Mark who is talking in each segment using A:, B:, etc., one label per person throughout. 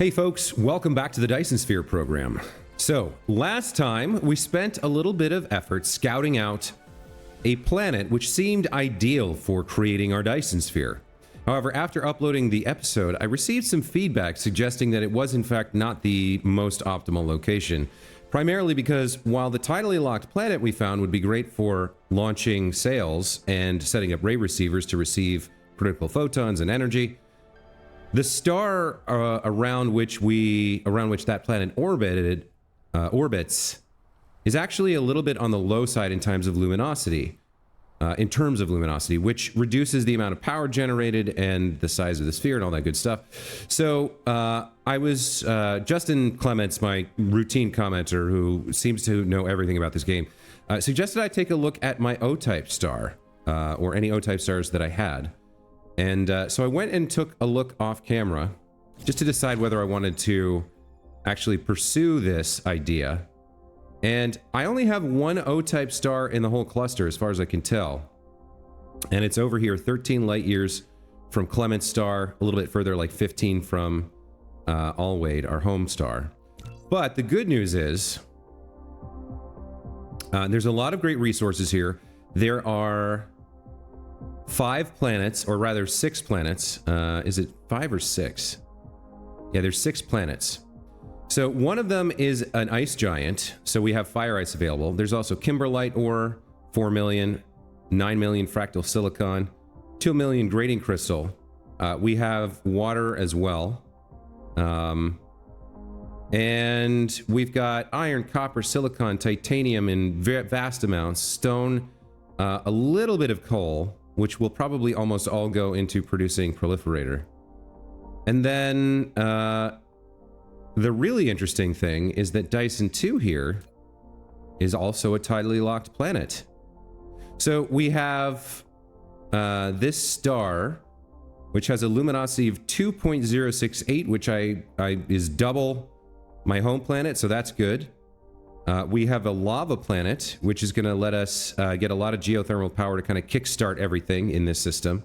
A: Hey folks, welcome back to the Dyson Sphere program. So, last time we spent a little bit of effort scouting out a planet which seemed ideal for creating our Dyson Sphere. However, after uploading the episode, I received some feedback suggesting that it was in fact not the most optimal location. Primarily because while the tidally locked planet we found would be great for launching sails and setting up ray receivers to receive critical photons and energy, the star around which that planet orbits is actually a little bit on the low side in terms of luminosity, which reduces the amount of power generated and the size of the sphere and all that good stuff. So I was Justin Clements, my routine commenter, who seems to know everything about this game, suggested I take a look at my O-type star, or any O-type stars that I had. And so I went and took a look off camera just to decide whether I wanted to actually pursue this idea. And I only have one O-type star in the whole cluster as far as I can tell. And it's over here 13 light years from Clement's star, a little bit further, like 15 from Alwade, our home star. But the good news is there's a lot of great resources here. There are 5 planets, or rather 6 planets. Is it 5 or 6? Yeah, there's 6 planets. So one of them is an ice giant, so we have fire ice available. There's also kimberlite ore, 4 million, 9 million fractal silicon, 2 million grating crystal. We have water as well. And we've got iron, copper, silicon, titanium in vast amounts, stone, a little bit of coal, which will probably almost all go into producing proliferator. And then the really interesting thing is that Dyson 2 here is also a tidally locked planet. So we have this star, which has a luminosity of 2.068, which is double my home planet, so that's good. We have a lava planet, which is going to let us get a lot of geothermal power to kind of kickstart everything in this system.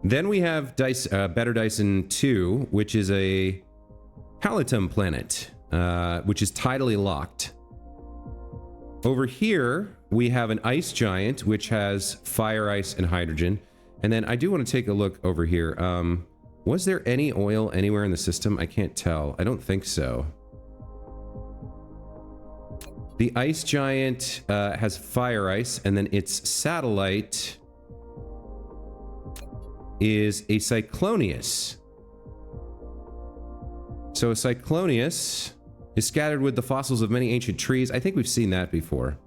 A: Then we have Better Dyson 2, which is a Halitum planet, which is tidally locked. Over here, we have an ice giant, which has fire, ice, and hydrogen. And then I do want to take a look over here. Was there any oil anywhere in the system? I can't tell. I don't think so. The ice giant has fire ice, and then its satellite is a Cyclonius. So a Cyclonius is scattered with the fossils of many ancient trees. I think we've seen that before.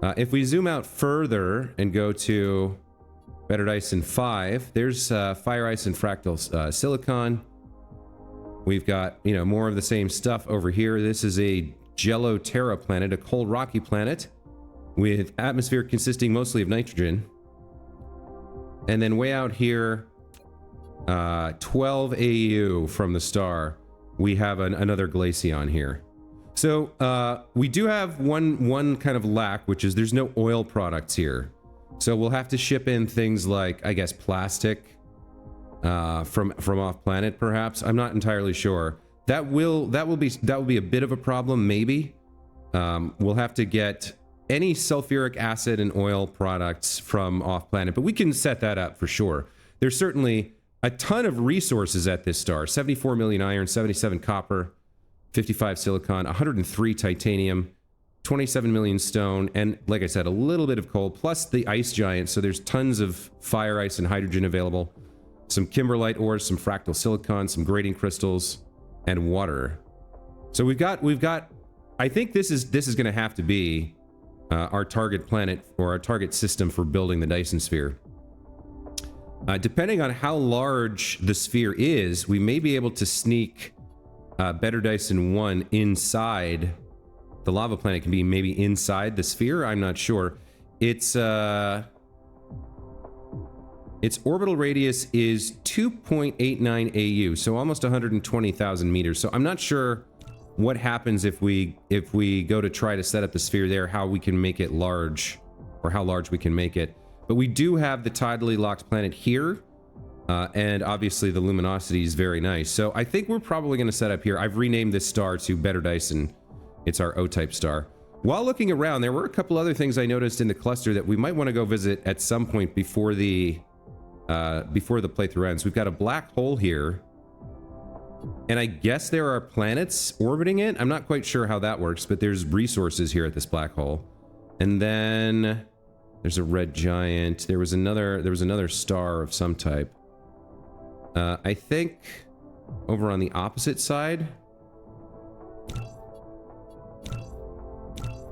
A: If we zoom out further and go to Better Dyson 5, there's fire ice and fractal silicon. We've got, more of the same stuff over here. This is a Jello Terra planet, a cold rocky planet with atmosphere consisting mostly of nitrogen. And then way out here, 12 AU from the star, we have another glaceon here. So we do have one kind of lack, which is there's no oil products here. So we'll have to ship in things like, I guess, plastic from off planet, perhaps. I'm not entirely sure. That will be a bit of a problem, maybe. We'll have to get any sulfuric acid and oil products from off planet, but we can set that up for sure. There's certainly a ton of resources at this star: 74 million iron, 77 copper, 55 silicon, 103 titanium, 27 million stone, and like I said, a little bit of coal, plus the ice giant. So there's tons of fire, ice, and hydrogen available. Some kimberlite ores, some fractal silicon, some grating crystals, and water. So we've got. I think this is going to have to be our target planet, or our target system for building the Dyson Sphere. Depending on how large the sphere is, we may be able to sneak Better Dyson 1 inside. The lava planet can be maybe inside the sphere. I'm not sure. Its orbital radius is 2.89 AU, so almost 120,000 meters. So I'm not sure what happens if we go to try to set up the sphere there, how we can make it large, or how large we can make it. But we do have the tidally locked planet here, And obviously the luminosity is very nice. So I think we're probably going to set up here. I've renamed this star to Better Dyson. It's our O-type star. While looking around, there were a couple other things I noticed in the cluster that we might want to go visit at some point before the playthrough ends. We've got a black hole here. And I guess there are planets orbiting it. I'm not quite sure how that works, but there's resources here at this black hole. And then there's a red giant. There was another star of some type. I think over on the opposite side,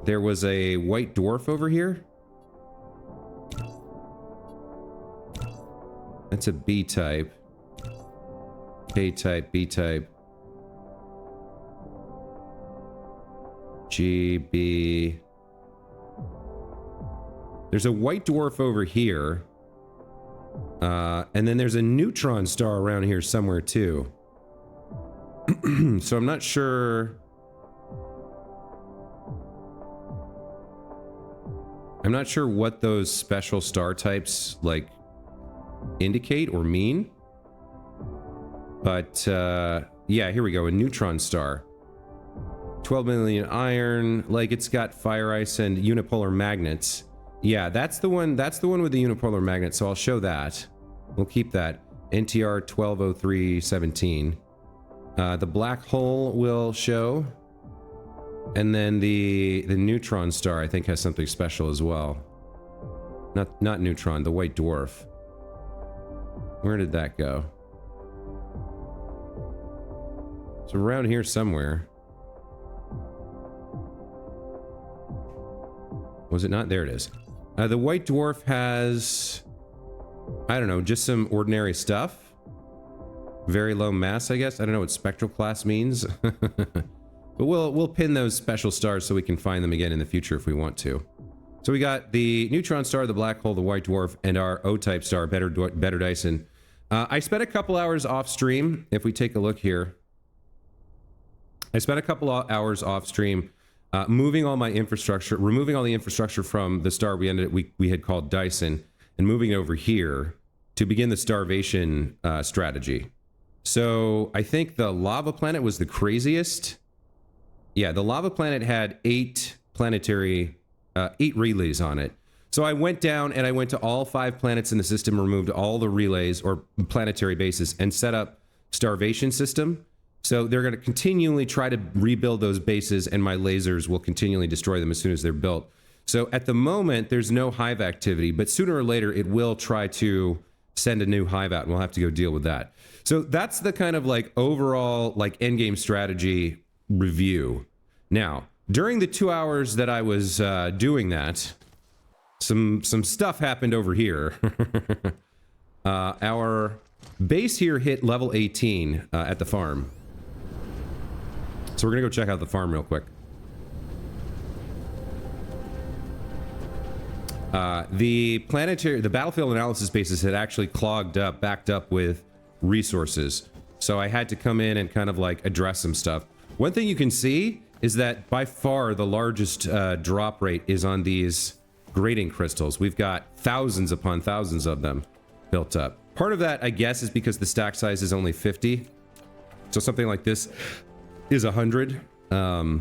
A: there was a white dwarf over here. That's a B type. K-type, B-type. G, B. There's a white dwarf over here. And then there's a neutron star around here somewhere too. So I'm not sure. I'm not sure what those special star types like indicate or mean. But yeah, here we go, a neutron star. 12 million iron, like it's got fire ice and unipolar magnets. Yeah, that's the one with the unipolar magnet, so I'll show that. We'll keep that. NTR 120317. The black hole will show. And then the neutron star, I think, has something special as well. Not neutron, the white dwarf. Where did that go? It's around here somewhere. Was it not? There it is. The white dwarf has, I don't know, just some ordinary stuff. Very low mass, I guess. I don't know what spectral class means. But we'll pin those special stars so we can find them again in the future if we want to. So we got the neutron star, the black hole, the white dwarf, and our O-type star, Better Dyson. I spent a couple hours off stream. If we take a look here, I spent a couple hours off stream moving all my infrastructure, removing all the infrastructure from the star we had called Dyson, and moving it over here to begin the starvation strategy. So I think the lava planet was the craziest. Yeah, the lava planet had 8 relays on it. So I went down and I went to all 5 planets in the system, removed all the relays or planetary bases, and set up starvation system. So they're going to continually try to rebuild those bases, and my lasers will continually destroy them as soon as they're built. So at the moment, there's no hive activity, but sooner or later, it will try to send a new hive out, and we'll have to go deal with that. So that's the kind of like overall like endgame strategy review. Now, during the 2 hours that I was doing that, some stuff happened over here. Our base here hit level 18 at the farm. So we're gonna go check out the farm real quick. The battlefield analysis bases had actually backed up with resources. So I had to come in and kind of like address some stuff. One thing you can see is that by far the largest drop rate is on these grading crystals. We've got thousands upon thousands of them built up. Part of that, I guess, is because the stack size is only 50. So something like this is 100. But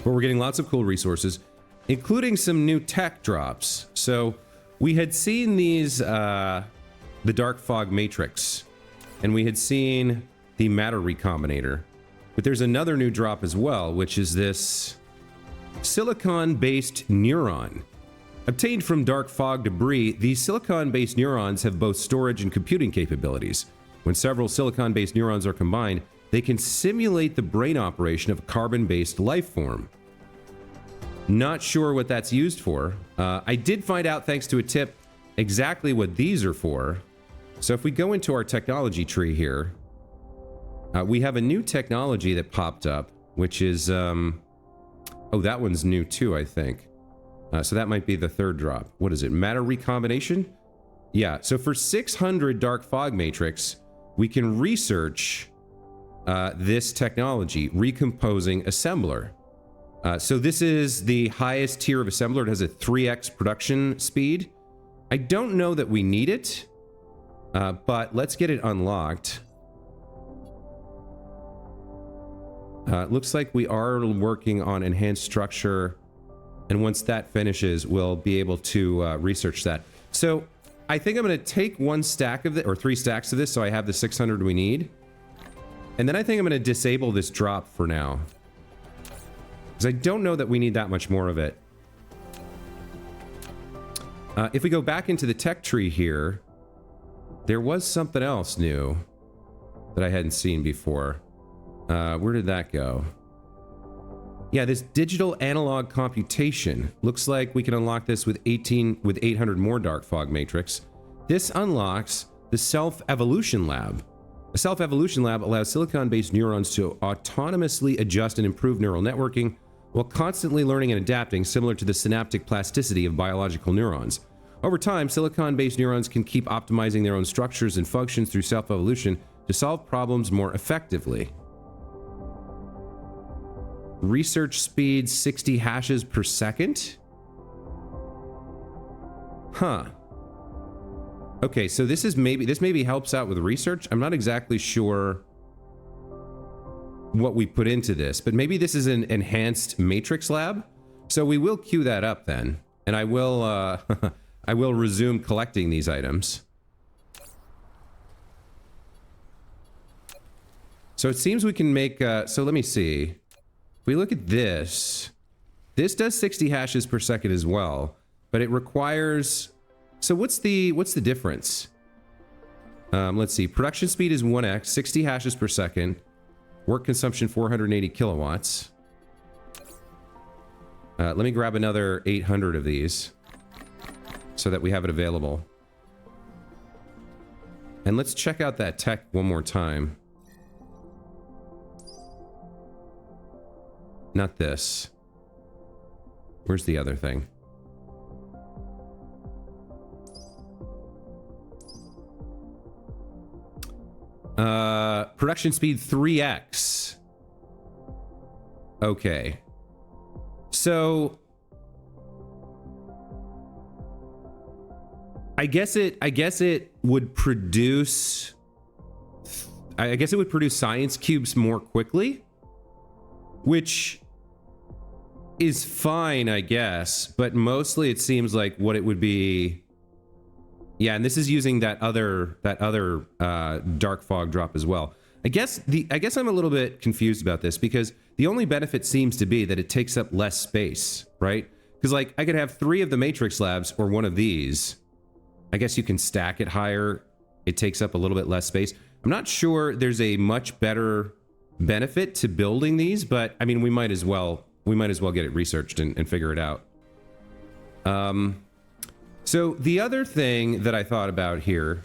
A: we're getting lots of cool resources, including some new tech drops. So we had seen these, the dark fog matrix, and we had seen the matter recombinator. But there's another new drop as well, which is this silicon-based neuron. Obtained from dark fog debris, these silicon-based neurons have both storage and computing capabilities. When several silicon-based neurons are combined, they can simulate the brain operation of a carbon-based life form. Not sure what that's used for. I did find out, thanks to a tip, exactly what these are for. So if we go into our technology tree here, we have a new technology that popped up, which is, oh, that one's new too, I think. So that might be the third drop. What is it? Matter recombination? Yeah, so for 600 dark fog matrix, we can research this technology, recomposing assembler. So this is the highest tier of assembler. It has a 3x production speed. I don't know that we need it. But let's get it unlocked. Looks like we are working on enhanced structure, and once that finishes, we'll be able to research that. So I think I'm going to take one stack of it, or 3 stacks of this, so I have the 600 we need. And then I think I'm going to disable this drop for now, because I don't know that we need that much more of it. If we go back into the tech tree here, there was something else new that I hadn't seen before. Where did that go? Yeah, this digital analog computation. Looks like we can unlock this with 800 more dark fog matrix. This unlocks the self-evolution lab. A self-evolution lab allows silicon-based neurons to autonomously adjust and improve neural networking while constantly learning and adapting, similar to the synaptic plasticity of biological neurons. Over time, silicon-based neurons can keep optimizing their own structures and functions through self-evolution to solve problems more effectively. Research speed 60 hashes per second? Huh. Okay, so this maybe helps out with research. I'm not exactly sure what we put into this, but maybe this is an enhanced matrix lab. So we will queue that up then, and I will I will resume collecting these items. So it seems we can make so let me see. If we look at this, this does 60 hashes per second as well, but it requires, so what's the difference? Let's see, production speed is 1x, 60 hashes per second, work consumption 480 kilowatts. Let me grab another 800 of these so that we have it available. And let's check out that tech one more time. Not this. Where's the other thing? Production speed 3x. Okay. So I guess it would produce science cubes more quickly, which is fine, I guess, but mostly it seems like what it would be. Yeah, and this is using that other dark fog drop as well. I guess I'm a little bit confused about this, because the only benefit seems to be that it takes up less space, right? Because like I could have 3 of the matrix labs or one of these. I guess you can stack it higher. It takes up a little bit less space. I'm not sure there's a much better benefit to building these, but I mean, we might as well get it researched and figure it out. So the other thing that I thought about here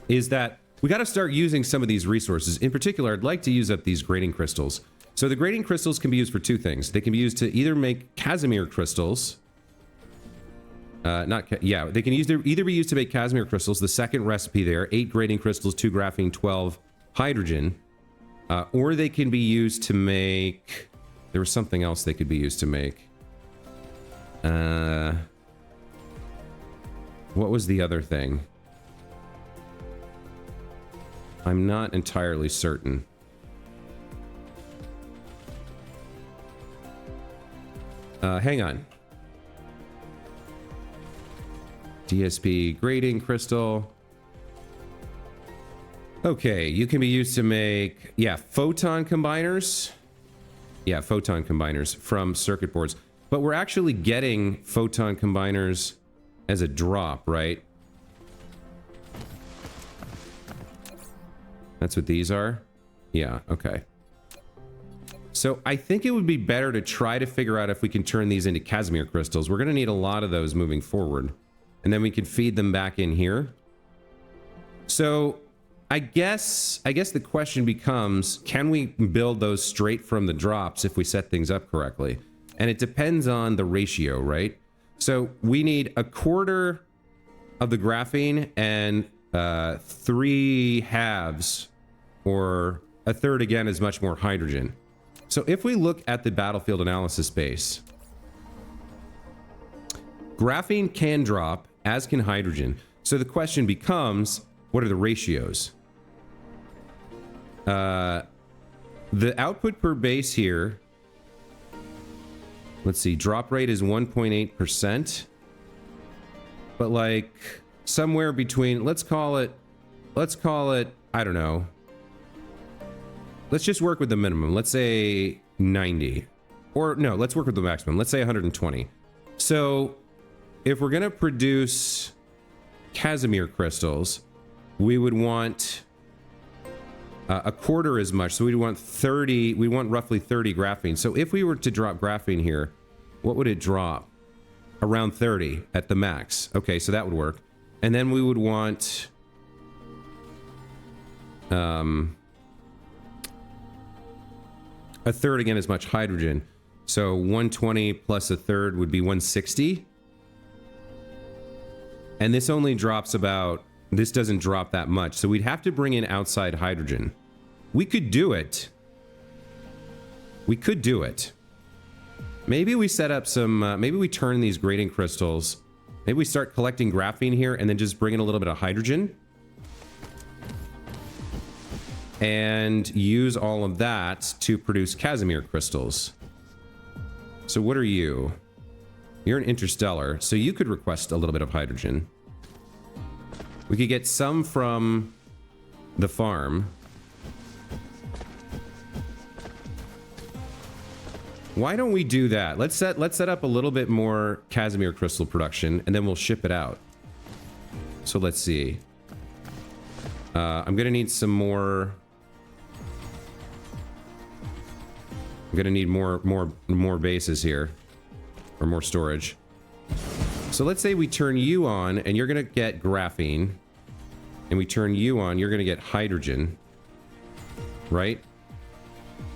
A: is that we got to start using some of these resources. In particular, I'd like to use up these grading crystals. So the grading crystals can be used for 2 things. They can be used to either make Casimir crystals. They can either be used to make Casimir crystals. The second recipe there, 8 grading crystals, 2 graphene, 12 hydrogen. Or they can be used to make... There was something else they could be used to make. What was the other thing? I'm not entirely certain. Hang on. DSP grading crystal. Okay, you can be used to make, photon combiners. Yeah, photon combiners from circuit boards. But we're actually getting photon combiners as a drop, right? That's what these are? Yeah, okay. So I think it would be better to try to figure out if we can turn these into Casimir crystals. We're going to need a lot of those moving forward. And then we can feed them back in here. So I guess the question becomes, can we build those straight from the drops if we set things up correctly? And it depends on the ratio, right? So we need 1/4 of the graphene and 3 halves, or 1/3 again, is much more hydrogen. So if we look at the battlefield analysis base, graphene can drop, as can hydrogen. So the question becomes, what are the ratios? The output per base here, let's see, drop rate is 1.8%. But like somewhere between, let's call it, I don't know. Let's just work with the minimum. Let's say 90. Or no, let's work with the maximum. Let's say 120. So if we're going to produce Casimir crystals, we would want a quarter as much. So we'd want 30, we want roughly 30 graphene. So if we were to drop graphene here, what would it drop? Around 30 at the max. Okay, so that would work. And then we would want a third again as much hydrogen. So 120 plus a third would be 160. And this only drops about, this doesn't drop that much. So we'd have to bring in outside hydrogen. We could do it. We could do it. Maybe we set up some, maybe we turn these grading crystals. Maybe we start collecting graphene here and then just bring in a little bit of hydrogen. And use all of that to produce Casimir crystals. So what are you? You're an interstellar, so you could request a little bit of hydrogen. We could get some from the farm. Why don't we do that? Let's set up a little bit more Casimir crystal production, and then we'll ship it out. So let's see. I'm gonna need some more. I'm gonna need more bases here, or more storage. So let's say we turn you on, and you're gonna get graphene, and we turn you on, you're gonna get hydrogen, right?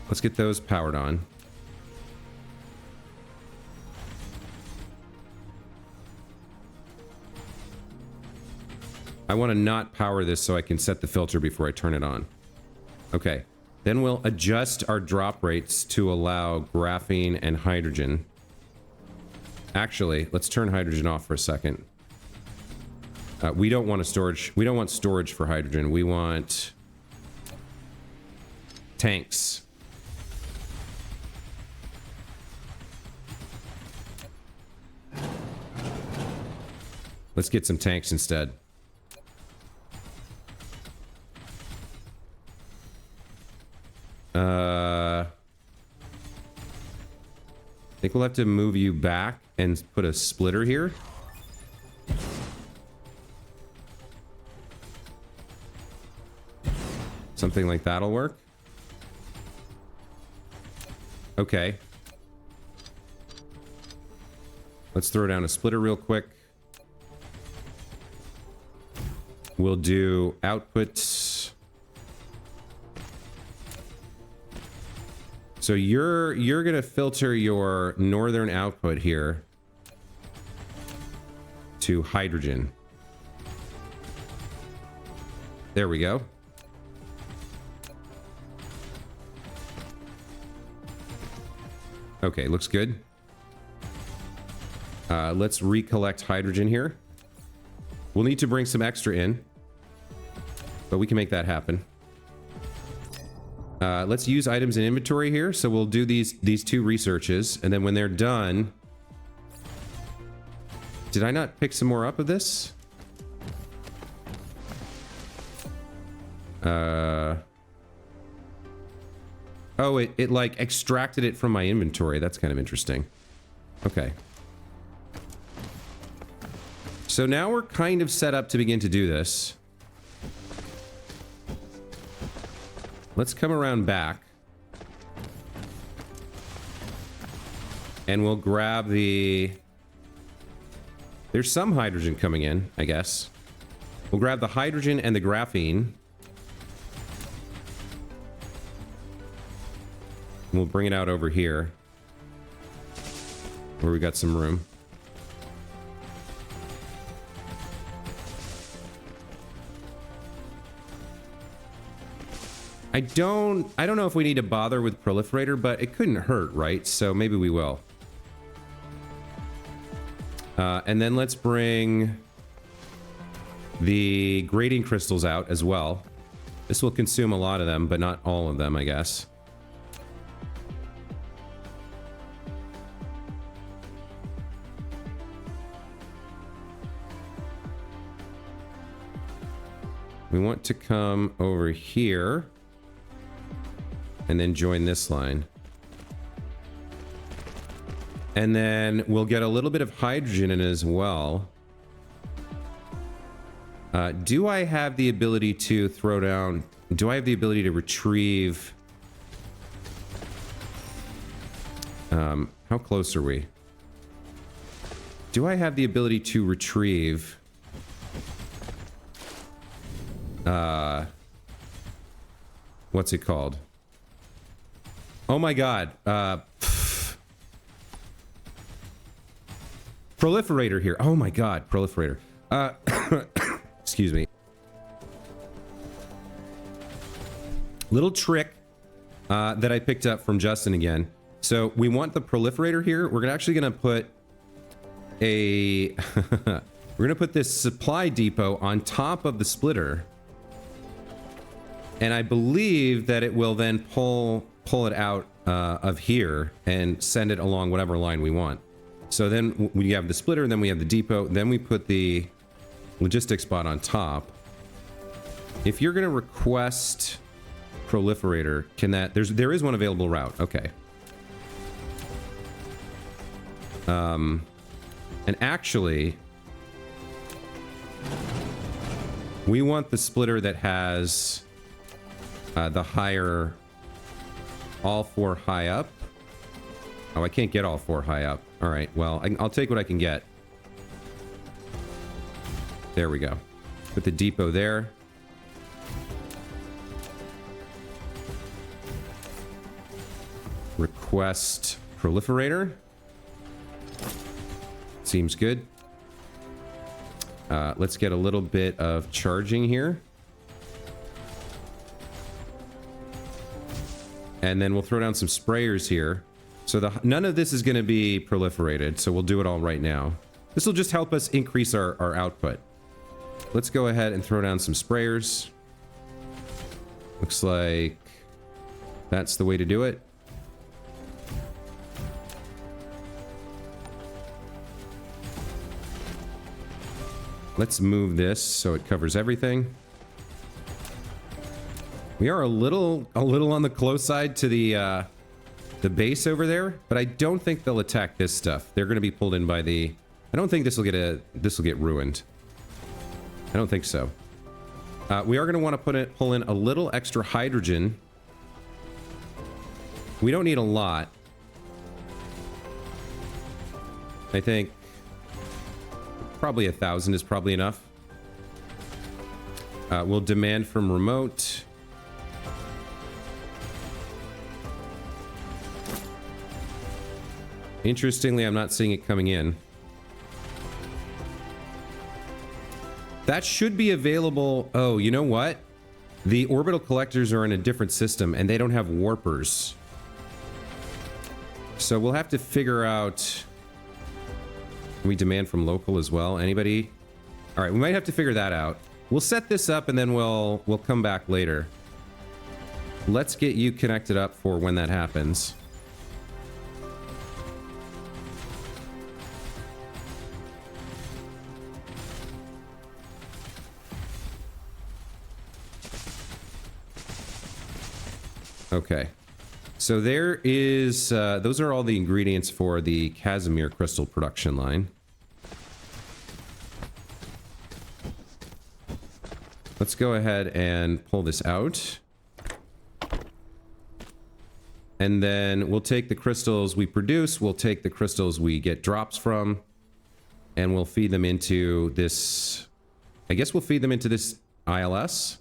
A: Let's get those powered on. I want to not power this so I can set the filter before I turn it on. Okay. Then we'll adjust our drop rates to allow graphene and hydrogen. Actually, let's turn hydrogen off for a second. We don't want a storage. We don't want storage for hydrogen. We want tanks. Let's get some tanks instead. I think we'll have to move you back and put a splitter here. Something like that'll work. Okay. Let's throw down a splitter real quick. We'll do outputs. So you're gonna filter your northern output here to hydrogen. There we go. Okay, looks good. Let's recollect hydrogen here. We'll need to bring some extra in, but we can make that happen. Let's use items in inventory here. So we'll do these two researches, and then when they're done... Did I not pick some more up of this? Oh, it like extracted it from my inventory. That's kind of interesting. Okay. So now we're kind of set up to begin to do this. Let's come around back. And we'll grab the... There's some hydrogen coming in, I guess. We'll grab the hydrogen and the graphene. We'll bring it out over here, where we got some room. I don't know if we need to bother with proliferator, but it couldn't hurt, right? So maybe we will. And then let's bring the grading crystals out as well. This will consume a lot of them, but not all of them, I guess. We want to come over here and then join this line. And then we'll get a little bit of hydrogen in as well. Do I have the ability to throw down... Do I have the ability to retrieve... how close are we? Do I have the ability to retrieve... what's it called? Oh my god. Proliferator here. Oh my god, proliferator. Excuse me. Little trick that I picked up from Justin again. So we want the proliferator here. We're actually gonna put a we're gonna put this supply depot on top of the splitter. And I believe that it will then pull it out of here and send it along whatever line we want. So then we have the splitter, and then we have the depot, then we put the logistics spot on top. If you're gonna request proliferator, can that... There is one available route. Okay. And actually, we want the splitter that has the higher... all 4 high up. Oh, I can't get all 4 high up. All right, well, I'll take what I can get. There we go. Put the depot there. Request proliferator. Seems good. Let's get a little bit of charging here. And then we'll throw down some sprayers here. So none of this is going to be proliferated, so we'll do it all right now. This will just help us increase our output. Let's go ahead and throw down some sprayers. Looks like that's the way to do it. Let's move this so it covers everything. We are a little on the close side to the base over there, but I don't think they'll attack this stuff. They're going to be pulled in by the... I don't think this will get ruined. I don't think so. We are going to want to pull in a little extra hydrogen. We don't need a lot. I think probably 1,000 is probably enough. We'll demand from remote. Interestingly, I'm not seeing it coming in. That should be available. Oh, you know what? The orbital collectors are in a different system and they don't have warpers. So we'll have to figure out... Can we demand from local as well? Anybody? All right, we might have to figure that out. We'll set this up and then we'll come back later. Let's get you connected up for when that happens. Okay, so there is, those are all the ingredients for the Casimir crystal production line. Let's go ahead and pull this out. And then we'll take the crystals we produce, we'll take the crystals we get drops from, and we'll feed them into this, I guess we'll feed them into this ILS.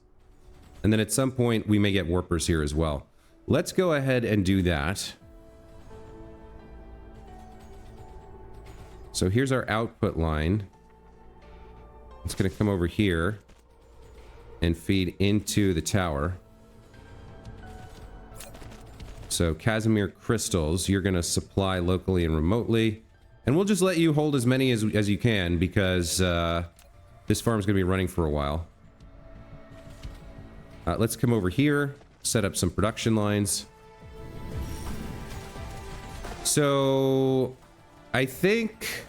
A: And then at some point we may get warpers here as well. Let's go ahead and do that. So here's our output line. It's going to come over here and feed into the tower. So Casimir crystals, you're going to supply locally and remotely. And we'll just let you hold as many as you can because This farm's going to be running for a while. Let's come over here, set up some production lines. So I think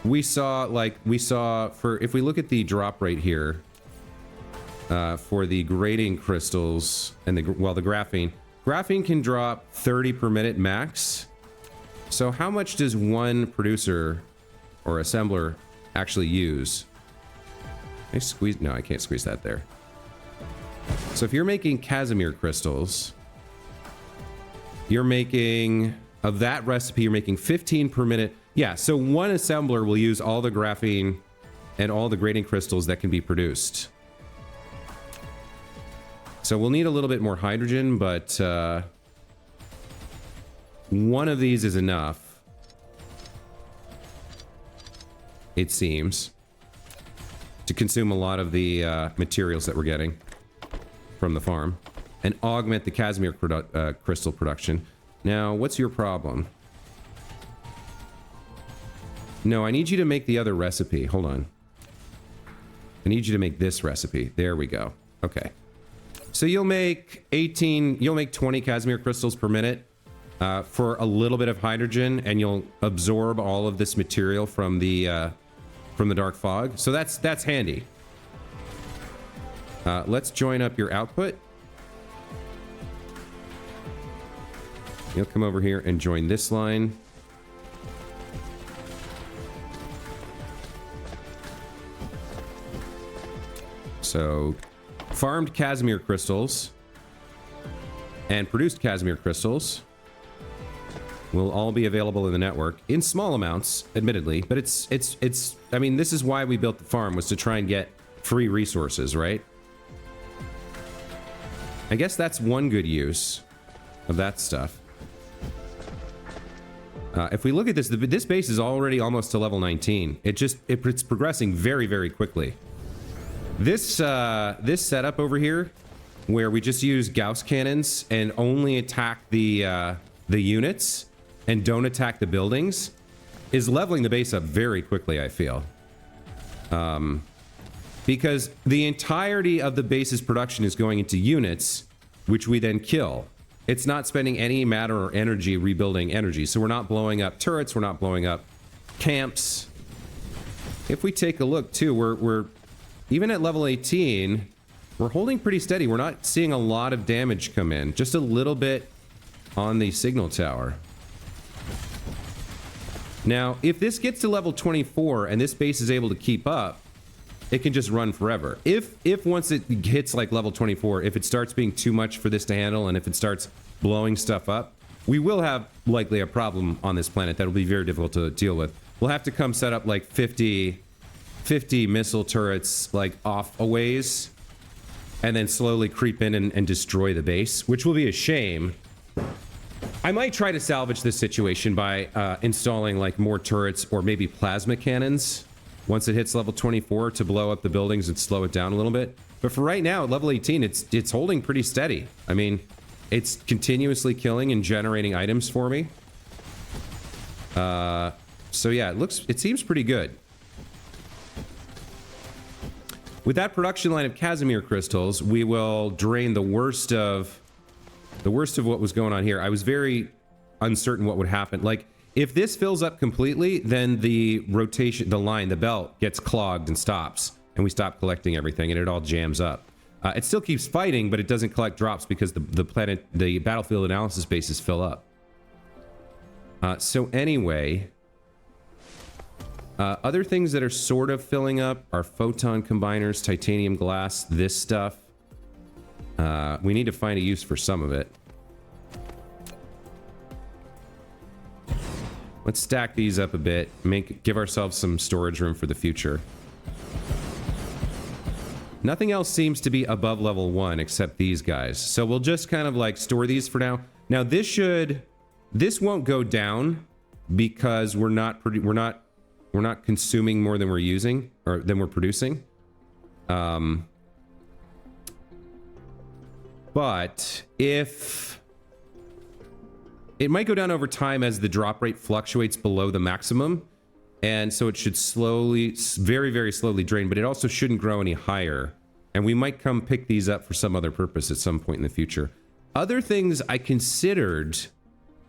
A: we saw, for, if we look at the drop rate here, for the grading crystals and the graphene can drop 30 per minute max. So how much does one producer or assembler actually use? Can I squeeze? No, I can't squeeze that there. So if you're making Casimir crystals, you're making, of that recipe, you're making 15 per minute. Yeah, so one assembler will use all the graphene and all the grading crystals that can be produced. So we'll need a little bit more hydrogen, but one of these is enough, it seems, to consume a lot of the materials that we're getting from the farm and augment the Casimir crystal production. Now, what's your problem? No, I need you to make the other recipe. Hold on. I need you to make this recipe. There we go. Okay. So you'll make 20 Casimir crystals per minute for a little bit of hydrogen, and you'll absorb all of this material from the dark fog. So that's handy. Let's join up your output. You'll come over here and join this line. So farmed Casimir crystals and produced Casimir crystals will all be available in the network in small amounts, admittedly, but it's I mean, this is why we built the farm, was to try and get free resources, right? I guess that's one good use of that stuff. If we look at this, this base is already almost to level 19. It's progressing very, very quickly. This setup over here, where we just use Gauss cannons and only attack the units and don't attack the buildings, is leveling the base up very quickly, I feel. Because the entirety of the base's production is going into units, which we then kill. It's not spending any matter or energy rebuilding energy. So we're not blowing up turrets, we're not blowing up camps. If we take a look too, we're even at level 18, we're holding pretty steady. We're not seeing a lot of damage come in, just a little bit on the signal tower. Now, if this gets to level 24 and this base is able to keep up, it can just run forever. If once it hits like level 24, if it starts being too much for this to handle, and if it starts blowing stuff up, we will have likely a problem on this planet that will be very difficult to deal with. We'll have to come set up like 50 missile turrets like off a ways, and then slowly creep in and destroy the base, which will be a shame. I might try to salvage this situation by installing like more turrets or maybe plasma cannons once it hits level 24 to blow up the buildings and slow it down a little bit. But for right now, at level 18, it's holding pretty steady. I mean, it's continuously killing and generating items for me. So yeah, it seems pretty good. With that production line of Casimir crystals, we will drain the worst of what was going on here. I was very uncertain what would happen. Like, if this fills up completely, then the rotation, the belt gets clogged and stops, and we stop collecting everything, and it all jams up. It still keeps fighting, but it doesn't collect drops because the battlefield analysis bases fill up. So anyway, other things that are sort of filling up are photon combiners, titanium glass, this stuff. We need to find a use for some of it. Let's stack these up a bit, give ourselves some storage room for the future. Nothing else seems to be above level 1 except these guys. So we'll just kind of like store these for now. Now this won't go down because we're not consuming more than we're using or than we're producing. But if it might go down over time as the drop rate fluctuates below the maximum. And so it should slowly, very, very slowly drain, but it also shouldn't grow any higher. And we might come pick these up for some other purpose at some point in the future. Other things I considered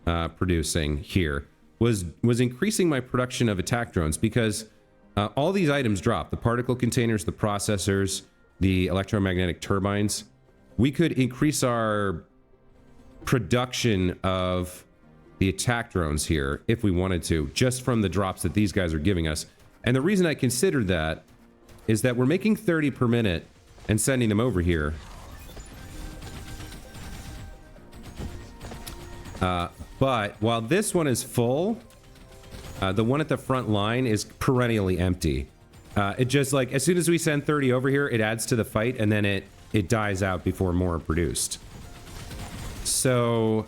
A: producing here was increasing my production of attack drones, because all these items drop. The particle containers, the processors, the electromagnetic turbines. We could increase our production of the attack drones here if we wanted to, just from the drops that these guys are giving us. And the reason I considered that is that we're making 30 per minute and sending them over here. But while this one is full, the one at the front line is perennially empty. It just, like, as soon as we send 30 over here, it adds to the fight, and then it dies out before more are produced. So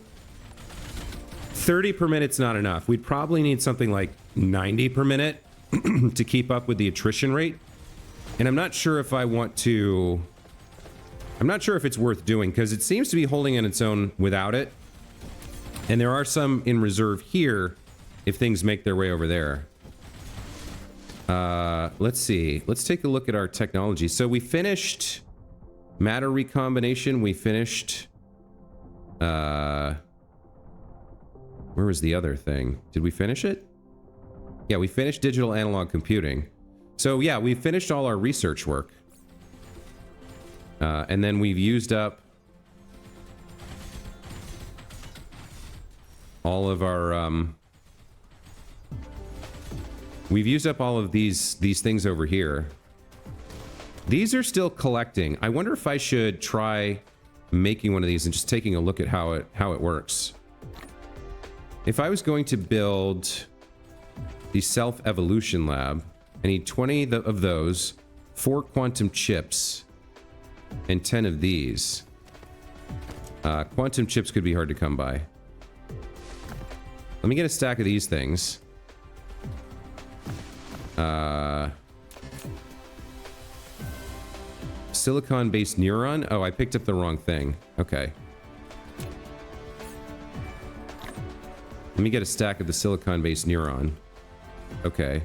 A: 30 per minute's not enough. We'd probably need something like 90 per minute to keep up with the attrition rate. And I'm not sure if I want to... I'm not sure if it's worth doing, because it seems to be holding on its own without it. And there are some in reserve here if things make their way over there. Let's see. Let's take a look at our technology. So we finished matter recombination. We finished... where was the other thing? Did we finish it? Yeah, we finished digital analog computing. So yeah, we finished all our research work. And then we've used up all of our... we've used up all of these things over here. These are still collecting. I wonder if I should try making one of these and just taking a look at how it works. If I was going to build the self-evolution lab, I need 20 of those, 4 quantum chips, and 10 of these. Quantum chips could be hard to come by. Let me get a stack of these things. Silicon-based neuron? Oh, I picked up the wrong thing. Okay. Let me get a stack of the silicon-based neuron. Okay.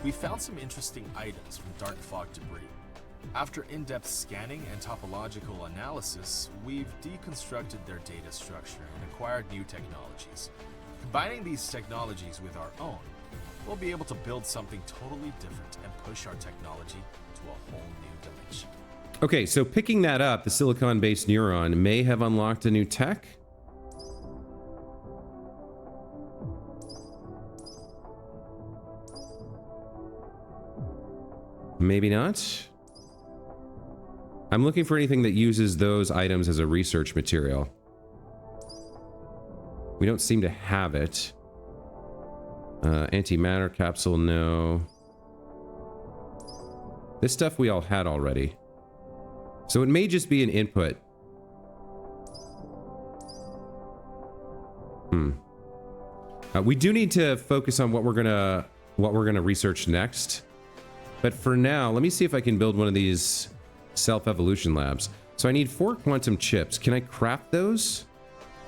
B: We found some interesting items from dark fog debris. After in-depth scanning and topological analysis, we've deconstructed their data structure and acquired new technologies. Combining these technologies with our own, we'll be able to build something totally different and push our technology to a whole new dimension.
A: Okay, so picking that up, the silicon-based neuron may have unlocked a new tech. Maybe not. I'm looking for anything that uses those items as a research material. We don't seem to have it. Antimatter capsule, no. This stuff we all had already. So it may just be an input. We do need to focus on what we're gonna research next. But for now, let me see if I can build one of these self-evolution labs. So I need 4 quantum chips. Can I craft those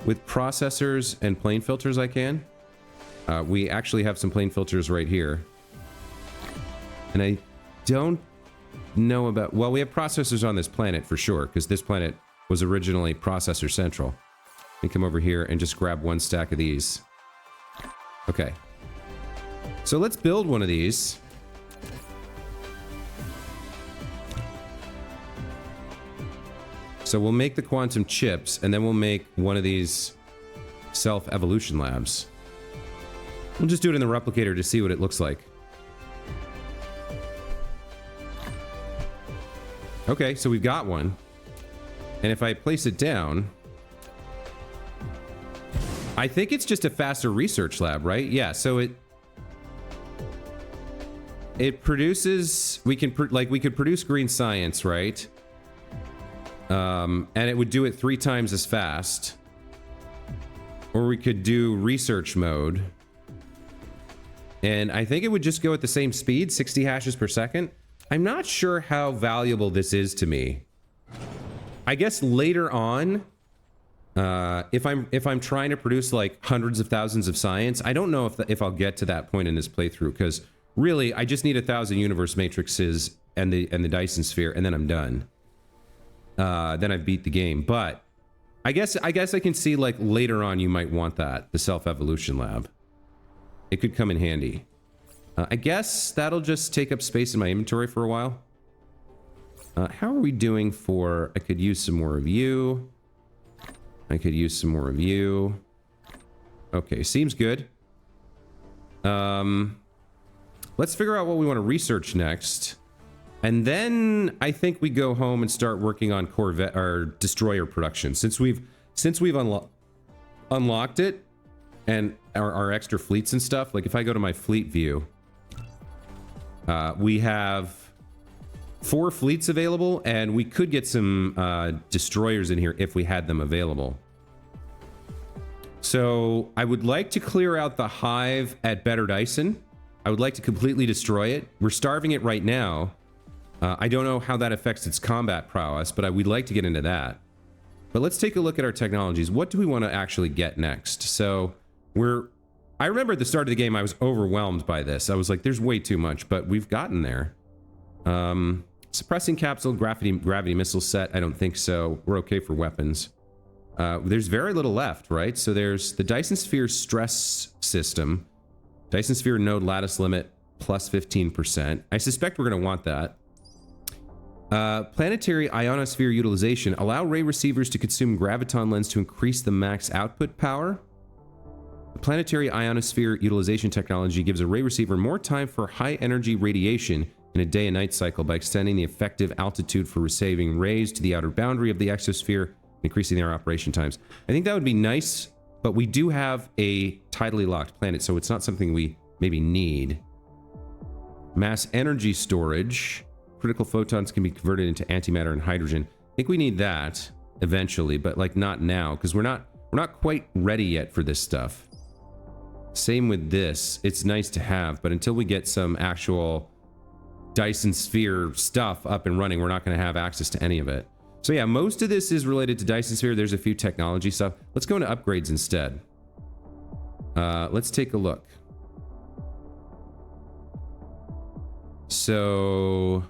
A: with processors and plane filters? I can. We actually have some plane filters right here. And I don't know about... Well, we have processors on this planet for sure, because this planet was originally processor central. Let me come over here and just grab 1 stack of these. Okay. So let's build one of these. So we'll make the quantum chips, and then we'll make one of these self-evolution labs. We'll just do it in the replicator to see what it looks like. Okay, so we've got one. And if I place it down... I think it's just a faster research lab, right? Yeah, so it produces... We could produce green science, right? And it would do it 3 times as fast. Or we could do research mode. And I think it would just go at the same speed, 60 hashes per second. I'm not sure how valuable this is to me. I guess later on, If I'm trying to produce like hundreds of thousands of science, I don't know if I'll get to that point in this playthrough, because really I just need 1,000 universe matrices and the Dyson Sphere, and then I'm done. Then I beat the game. But I guess I can see like later on you might want that, the self-evolution lab. It could come in handy. I guess that'll just take up space in my inventory for a while. How are we doing for... I could use some more of you. I could use some more of you. Okay, seems good. Let's figure out what we want to research next. And then I think we go home and start working on Corvette or destroyer production. Since we've unlocked it and our extra fleets and stuff. Like if I go to my fleet view, we have 4 fleets available, and we could get some destroyers in here if we had them available. So I would like to clear out the hive at Better Dyson. I would like to completely destroy it. We're starving it right now. I don't know how that affects its combat prowess, but we'd like to get into that. But let's take a look at our technologies. What do we want to actually get next? So I remember at the start of the game, I was overwhelmed by this. I was like, there's way too much, but we've gotten there. Suppressing capsule, gravity missile set. I don't think so. We're okay for weapons. There's very little left, right? So there's the Dyson Sphere stress system. Dyson Sphere node lattice limit plus 15%. I suspect we're going to want that. Planetary ionosphere utilization. Allow ray receivers to consume graviton lens to increase the max output power. The planetary ionosphere utilization technology gives a ray receiver more time for high energy radiation in a day and night cycle by extending the effective altitude for receiving rays to the outer boundary of the exosphere, increasing their operation times. I think that would be nice, but we do have a tidally locked planet, so it's not something we maybe need. Mass energy storage. Critical photons can be converted into antimatter and hydrogen. I think we need that eventually, but like not now, because we're not quite ready yet for this stuff. Same with this. It's nice to have, but until we get some actual Dyson Sphere stuff up and running, we're not going to have access to any of it. So yeah, most of this is related to Dyson Sphere. There's a few technology stuff. Let's go into upgrades instead. Let's take a look. So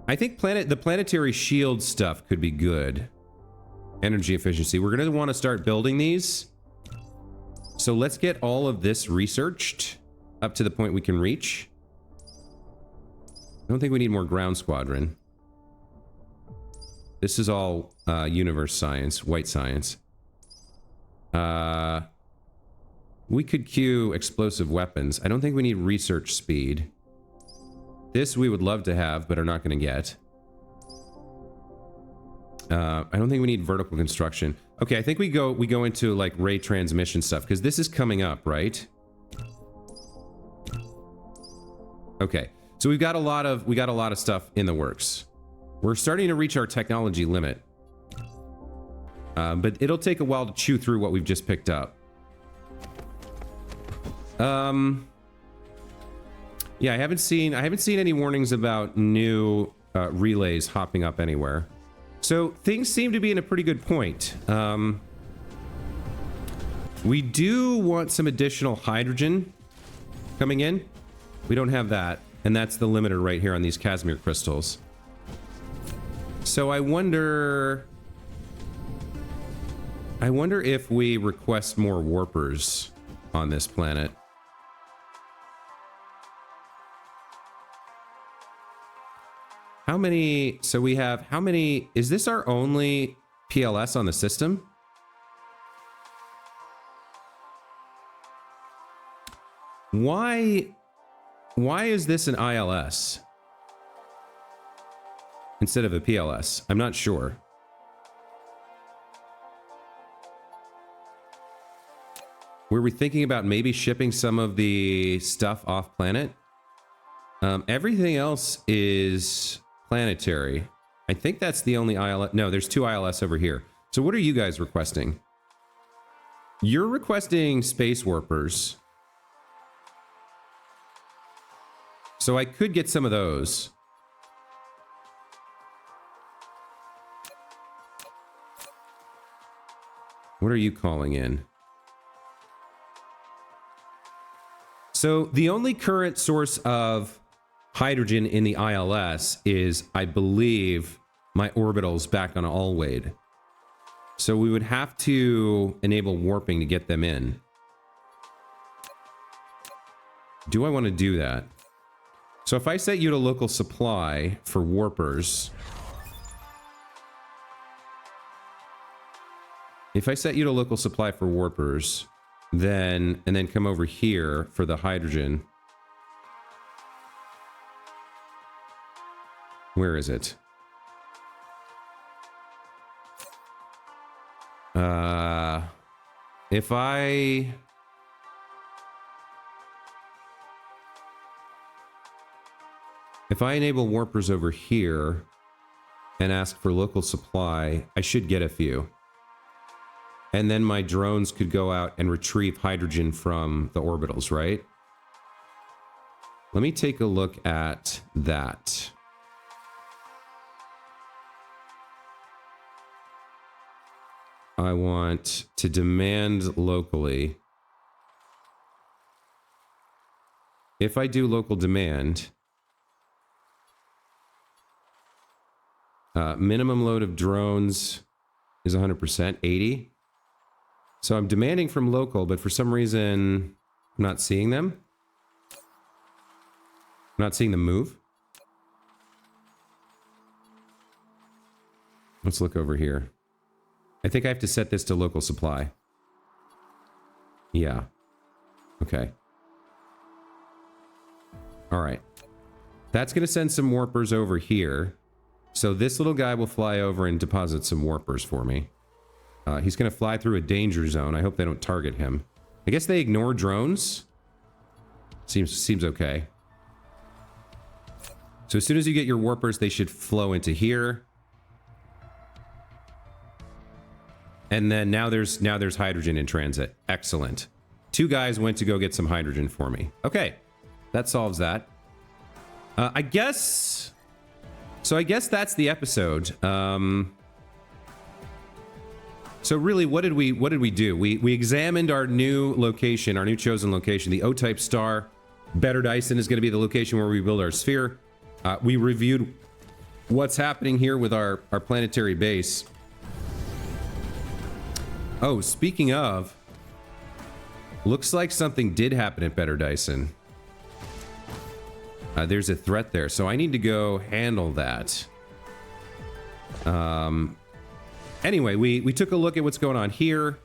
A: I think the planetary shield stuff could be good. Energy efficiency. We're going to want to start building these. So let's get all of this researched up to the point we can reach. I don't think we need more ground squadron. This is all universe science, white science. We could queue explosive weapons. I don't think we need research speed. This we would love to have, but are not going to get. I don't think we need vertical construction. Okay, I think we go into like ray transmission stuff, because this is coming up, right? Okay, so we got a lot of stuff in the works. We're starting to reach our technology limit, but it'll take a while to chew through what we've just picked up. Yeah, I haven't seen any warnings about new relays hopping up anywhere. So things seem to be in a pretty good point. We do want some additional hydrogen coming in. We don't have that, and that's the limiter right here on these Casimir crystals. So I wonder if we request more warpers on this planet. How many? So we have how many? Is this our only PLS on the system? Why is this an ILS instead of a PLS? I'm not sure. Were we thinking about maybe shipping some of the stuff off planet? Everything else is planetary. I think that's the only ILS. No, there's 2 ILS over here. So what are you guys requesting? You're requesting space warpers. So I could get some of those. What are you calling in? So the only current source of hydrogen in the ILS is, I believe, my orbitals back on Alwade. So we would have to enable warping to get them in. Do I want to do that? So if I set you to local supply for warpers... If I set you to local supply for warpers, then... And then come over here for the hydrogen... Where is it? If I enable warpers over here and ask for local supply, I should get a few. And then my drones could go out and retrieve hydrogen from the orbitals, right? Let me take a look at that. I want to demand locally. If I do local demand, minimum load of drones is 100%, 80. So I'm demanding from local, but for some reason, I'm not seeing them. I'm not seeing them move. Let's look over here. I think I have to set this to local supply. Yeah. Okay. All right. That's going to send some warpers over here. So this little guy will fly over and deposit some warpers for me. He's going to fly through a danger zone. I hope they don't target him. I guess they ignore drones. Seems okay. So as soon as you get your warpers, they should flow into here. And then now there's hydrogen in transit. Excellent. 2 guys went to go get some hydrogen for me. Okay, that solves that. I guess that's the episode. So really, what did we do? We examined our new location, our new chosen location, the O-type star. Better Dyson is going to be the location where we build our sphere. We reviewed what's happening here with our planetary base. Oh, speaking of, looks like something did happen at Better Dyson. There's a threat there, so I need to go handle that. Anyway, we took a look at what's going on here.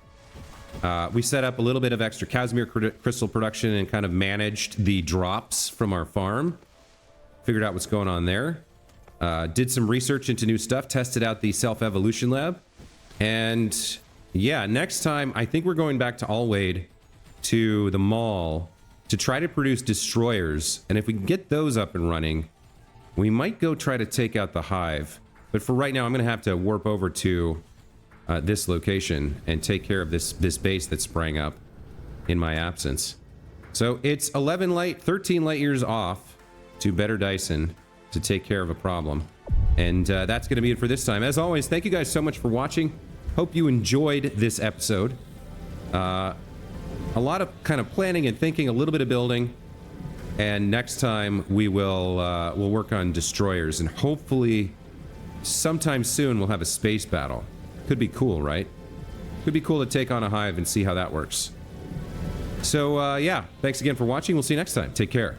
A: We set up a little bit of extra Casimir crystal production and kind of managed the drops from our farm. Figured out what's going on there. Did some research into new stuff, tested out the self-evolution lab, and... yeah, next time, I think we're going back to Alwade, to the mall, to try to produce destroyers. And if we can get those up and running, we might go try to take out the hive. But for right now, I'm going to have to warp over to this location and take care of this base that sprang up in my absence. So it's 13 light years off to Better Dyson to take care of a problem. And that's going to be it for this time. As always, thank you guys so much for watching. Hope you enjoyed this episode. A lot of kind of planning and thinking, a little bit of building, and next time we'll work on destroyers, and hopefully sometime soon we'll have a space battle. Could be cool, right? Could be cool to take on a hive and see how that works. So yeah, thanks again for watching. We'll see you next time. Take care.